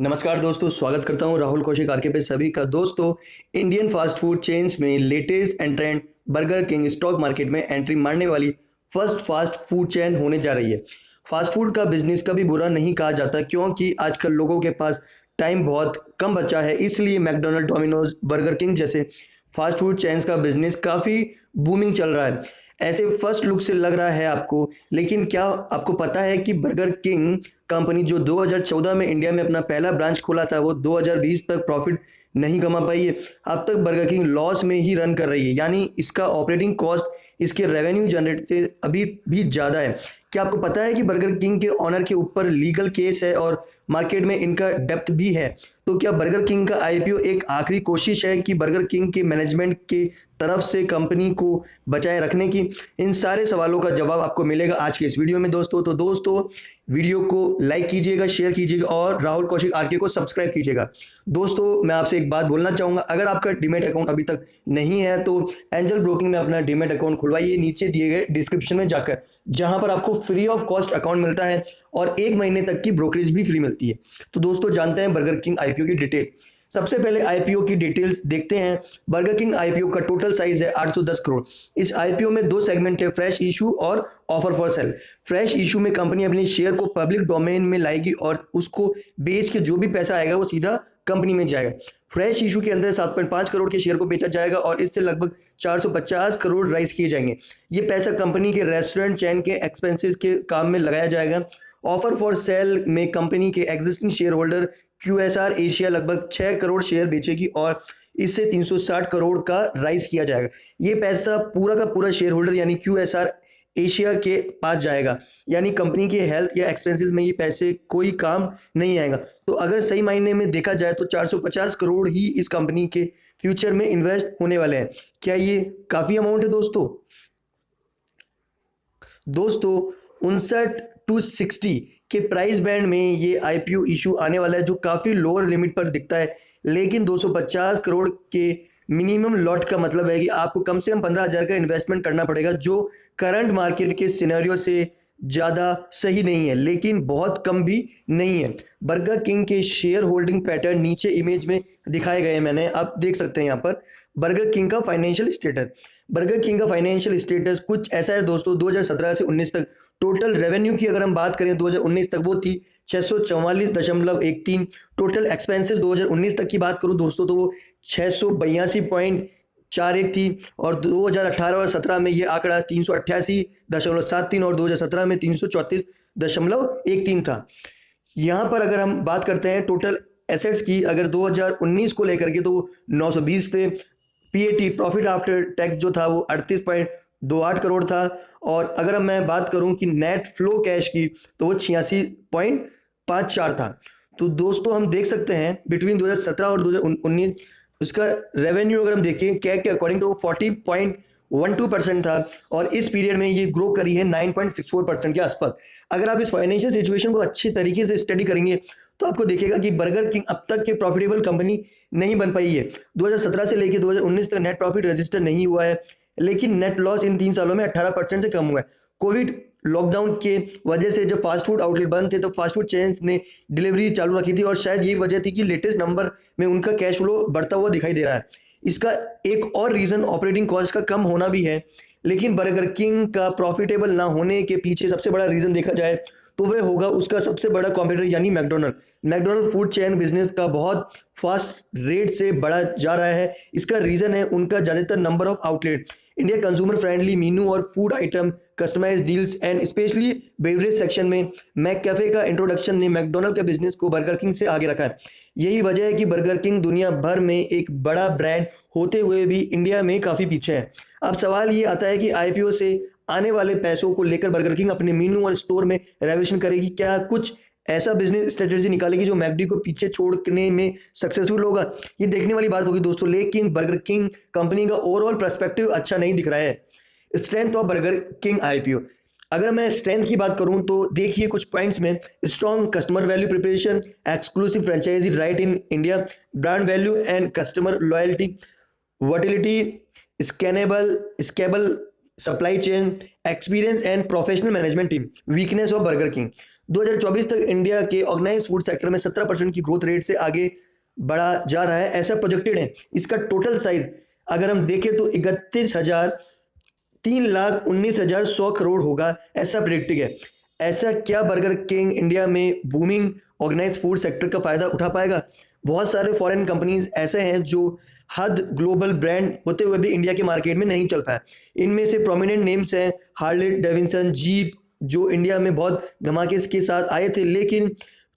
नमस्कार दोस्तों, स्वागत करता हूं राहुल कौशिक आरके पे सभी का। दोस्तों, इंडियन फास्ट फूड चेन्स में latest एंट्रेंट burger king stock market में एंट्री मारने वाली फर्स्ट फास्ट फूड चेन होने जा रही है। फास्ट फूड का बिजनेस कभी बुरा नहीं कहा जाता, क्योंकि आजकल लोगों के पास टाइम बहुत कम बचा है। इसलिए मैकडोनल्ड, डोमिनोज, बर्गर किंग जैसे फास्ट फूड चेन्स का बिजनेस काफ़ी बूमिंग चल रहा है। ऐसे फर्स्ट लुक से लग रहा है आपको, लेकिन क्या आपको पता है कि बर्गर किंग कंपनी जो 2014 में इंडिया में अपना पहला ब्रांच खोला था, वो 2020 तक प्रॉफिट नहीं कमा पाई है। अब तक बर्गर किंग लॉस में ही रन कर रही है, यानी इसका ऑपरेटिंग कॉस्ट इसके रेवेन्यू जनरेट से अभी भी ज़्यादा है। क्या आपको पता है कि बर्गर किंग के ऑनर के ऊपर लीगल केस है और मार्केट में इनका डेप्थ भी है? तो क्या बर्गर किंग का आईपीओ एक आखिरी कोशिश है कि बर्गर किंग के मैनेजमेंट के तरफ से कंपनी को बचाए रखने की? इन सारे सवालों का जवाब आपको मिलेगा आज के इस वीडियो में दोस्तों। तो दोस्तों, वीडियो को लाइक कीजिएगा, शेयर कीजिएगा और राहुल कौशिक आरके को सब्सक्राइब कीजिएगा। दोस्तों, मैं आपसे एक बात बोलना चाहूँगा, अगर आपका डीमैट अकाउंट अभी तक नहीं है तो एंजल ब्रोकिंग में अपना डीमैट अकाउंट खुलवाइए, नीचे दिए गए डिस्क्रिप्शन में जाकर, जहां पर आपको फ्री ऑफ कॉस्ट अकाउंट मिलता है और 1 महीने तक की ब्रोकरेज भी फ्री मिलती है। तो दोस्तों, जानते हैं बर्गर किंग आईपीओ की डिटेल। सबसे पहले आईपीओ की डिटेल्स देखते हैं। बर्गर किंग आईपीओ का टोटल साइज है 810 करोड़। इस आईपीओ में 2 सेगमेंट है, फ्रेश इशू और offer for sale. Fresh issue में कंपनी अपने शेयर को पब्लिक डोमेन में लाएगी और उसको बेच के जो भी पैसा आएगा वो सीधा कंपनी में जाएगा। फ्रेश इशू के अंदर 7.5 करोड़ के शेयर को बेचा जाएगा और इससे लगभग 450 करोड़ राइज किए जाएंगे। ये पैसा कंपनी के रेस्टोरेंट चेन के एक्सपेंसेस के काम में लगाया जाएगा। ऑफर फॉर सेल में कंपनी के existing share holder QSR Asia लगभग 6 करोड़ शेयर बेचेगी और इससे 360 करोड़ का राइज किया जाएगा। ये पैसा पूरा का पूरा शेयर होल्डर यानी क्यूएसआर एशिया के पास जाएगा, यानी कंपनी के हेल्थ या एक्सपेंसेस में ये पैसे कोई काम नहीं आएगा। तो अगर सही मायने में देखा जाए तो 450 करोड़ ही इस कंपनी के फ्यूचर में इन्वेस्ट होने वाले हैं। क्या ये काफ़ी अमाउंट है दोस्तों? 59 टू 60 के प्राइस बैंड में ये आईपीओ इशू आने वाला है, जो काफ़ी लोअर लिमिट पर दिखता है। लेकिन 250 करोड़ के मिनिमम लॉट का मतलब है कि आपको कम से कम 15,000 का इन्वेस्टमेंट करना पड़ेगा, जो करंट मार्केट के सिनेरियो से ज़्यादा सही नहीं है, लेकिन बहुत कम भी नहीं है। बर्गर किंग के शेयर होल्डिंग पैटर्न नीचे इमेज में दिखाए गए हैं, मैंने, आप देख सकते हैं यहाँ पर बर्गर किंग का फाइनेंशियल स्टेटस। बर्गर किंग का फाइनेंशियल स्टेटस कुछ ऐसा है दोस्तों। 2017 से 19 तक टोटल रेवेन्यू की अगर हम बात करें 2019 तक वो थी 644.13। टोटल एक्सपेंसेस 2019 तक की बात करूं दोस्तों तो वो 682.41 थी और 2018 और 17 में ये आंकड़ा 388.73 और 2017 में 334.13 था। यहाँ पर अगर हम बात करते हैं टोटल एसेट्स की, अगर 2019 को लेकर के तो 920 थे। पीएटी प्रॉफिट आफ्टर टैक्स जो था वो 38.28 करोड़ था और अगर मैं बात करूं कि नेट फ्लो कैश की तो वो 86.54 था। तो दोस्तों, हम देख सकते हैं बिटवीन 2017 और 2019 उसका रेवेन्यू अगर हम देखें कैग के अकॉर्डिंग तो 40.12% था और इस पीरियड में ये ग्रो करी है 9.64% के आसपास। अगर आप इस फाइनेंशियल सिचुएशन को अच्छी तरीके से स्टडी करेंगे तो आपको देखेगा कि बर्गर किंग अब तक के प्रॉफिटेबल कंपनी नहीं बन पाई है। 2017 से लेकर 2019 तक नेट प्रॉफिट रजिस्टर नहीं हुआ है, लेकिन नेट लॉस इन 3 सालों में 18% से कम हुआ है। कोविड लॉकडाउन के वजह से जब फास्ट फूड आउटलेट बंद थे तो फास्ट फूड चेन्स ने डिलीवरी चालू रखी थी और शायद यही वजह थी कि लेटेस्ट नंबर में उनका कैश फ्लो बढ़ता हुआ दिखाई दे रहा है। इसका एक और रीज़न ऑपरेटिंग कॉस्ट का कम होना भी है, लेकिन बर्गर किंग का प्रॉफिटेबल ना होने के पीछे सबसे बड़ा रीज़न देखा जाए तो वह होगा उसका सबसे बड़ा कॉम्पिटिटर यानी McDonald. McDonald food chain business का बहुत फास्ट रेट से बढ़ा जा रहा है। इसका रीज़न है उनका ज़्यादातर number of outlet, India consumer friendly menu और food item, customize deals and specially beverage section में मैककैफे का इंट्रोडक्शन ने मैकडोनल्ड के बिजनेस को बर्गर किंग से आगे रखा है। यही वजह है कि बर्गर किंग दुनिया भर में एक बड़ा ब्रांड होते हुए भी इंडिया में काफ़ी पीछे है। अब सवाल ये आता है कि आईपीओ से आने वाले पैसों को लेकर बर्गर किंग अपने मीनू और स्टोर में रेवोल्यूशन करेगी। क्या कुछ ऐसा बिजनेस स्ट्रेटेजी निकालेगी जो मैकडी को पीछे छोड़ने में सक्सेसफुल होगा? ये देखने वाली बात होगी दोस्तों, लेकिन बर्गर किंग कंपनी का ओवरऑल पर्सपेक्टिव अच्छा नहीं दिख रहा है। Strength of Burger king IPO, अगर मैं स्ट्रेंथ की बात करूं तो देखिए कुछ पॉइंट्स में: strong customer value preparation, exclusive franchisee right in India, brand value and customer loyalty, versatility, scalable supply chain experience and professional management team. Weakness of Burger King, 2024 तक इंडिया के ऑर्गेनाइज फूड सेक्टर में 17% की growth rate से आगे बढ़ा जा रहा है, ऐसा प्रोजेक्टेड है। इसका टोटल साइज अगर हम देखें तो 3,19,100 करोड़ होगा, ऐसा प्रेडिक्टेड है। ऐसा क्या बर्गर किंग इंडिया में बूमिंग ऑर्गेनाइज फूड सेक्टर का फायदा उठा पाएगा? बहुत सारे फॉरेन कंपनीज ऐसे हैं जो हद ग्लोबल ब्रांड होते हुए भी इंडिया के मार्केट में नहीं चल पाए। इनमें से प्रोमिनेंट नेम्स हैं हार्ले डेविडसन, जीप, जो इंडिया में बहुत धमाके के साथ आए थे लेकिन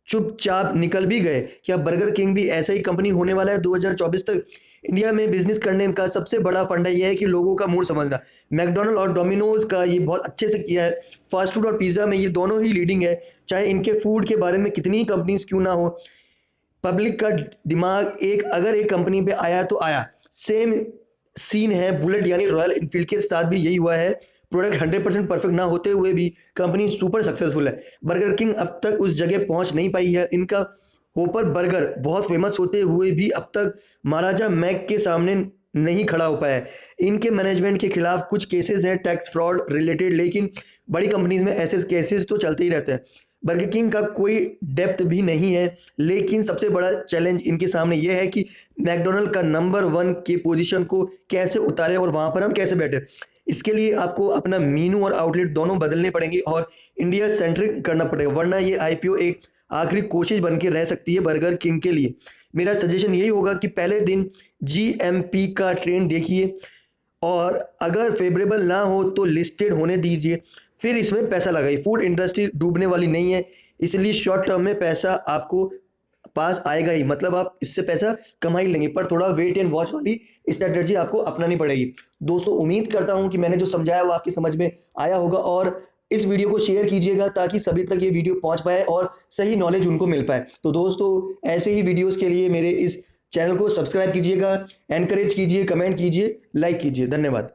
चुपचाप निकल भी गए। क्या बर्गर किंग भी ऐसा ही कंपनी होने वाला है 2024 तक? इंडिया में बिजनेस करने का सबसे बड़ा फंडा यह है कि लोगों का मूड समझना। मैकडोनल्ड और डोमिनोज का ये बहुत अच्छे से किया है। फास्ट फूड और पिज़्ज़ा में ये दोनों ही लीडिंग है, चाहे इनके फूड के बारे में कितनी ही कंपनीज क्यों ना हो। पब्लिक का दिमाग अगर एक कंपनी पे आया तो आया। सेम सीन है बुलेट यानी रॉयल इनफील्ड के साथ भी यही हुआ है। प्रोडक्ट 100% परफेक्ट ना होते हुए भी कंपनी सुपर सक्सेसफुल है। बर्गर किंग अब तक उस जगह पहुंच नहीं पाई है। इनका होपर बर्गर बहुत फेमस होते हुए भी अब तक महाराजा मैक के सामने नहीं खड़ा हो पाया है। इनके मैनेजमेंट के खिलाफ कुछ केसेस है टैक्स फ्रॉड रिलेटेड, लेकिन बड़ी कंपनीज में ऐसे केसेस तो चलते ही रहते हैं। बर्गर किंग का कोई डेप्थ भी नहीं है, लेकिन सबसे बड़ा चैलेंज इनके सामने यह है कि मैकडोनल्ड का नंबर 1 के पोजीशन को कैसे उतारे और वहां पर हम कैसे बैठे। इसके लिए आपको अपना मीनू और आउटलेट दोनों बदलने पड़ेंगे और इंडिया सेंट्रिक करना पड़ेगा, वरना ये आईपीओ एक आखिरी कोशिश बन के रह सकती है बर्गर किंग के लिए। मेरा सजेशन यही होगा कि पहले दिन जीएमपी का ट्रेंड देखिए और अगर फेवरेबल ना हो तो लिस्टेड होने दीजिए, फिर इसमें पैसा लगाइए। फूड इंडस्ट्री डूबने वाली नहीं है, इसलिए शॉर्ट टर्म में पैसा आपको पास आएगा ही, मतलब आप इससे पैसा कमा ही लेंगे, पर थोड़ा वेट एंड वॉच वाली स्ट्रेटजी आपको अपनानी पड़ेगी। दोस्तों, उम्मीद करता हूं कि मैंने जो समझाया वो आपकी समझ में आया होगा और इस वीडियो को शेयर कीजिएगा ताकि सभी तक ये वीडियो पहुंच पाए और सही नॉलेज उनको मिल पाए। तो दोस्तों, ऐसे ही वीडियोस के लिए मेरे इस चैनल को सब्सक्राइब कीजिएगा, एनकरेज कीजिए, कमेंट कीजिए, लाइक कीजिए। धन्यवाद।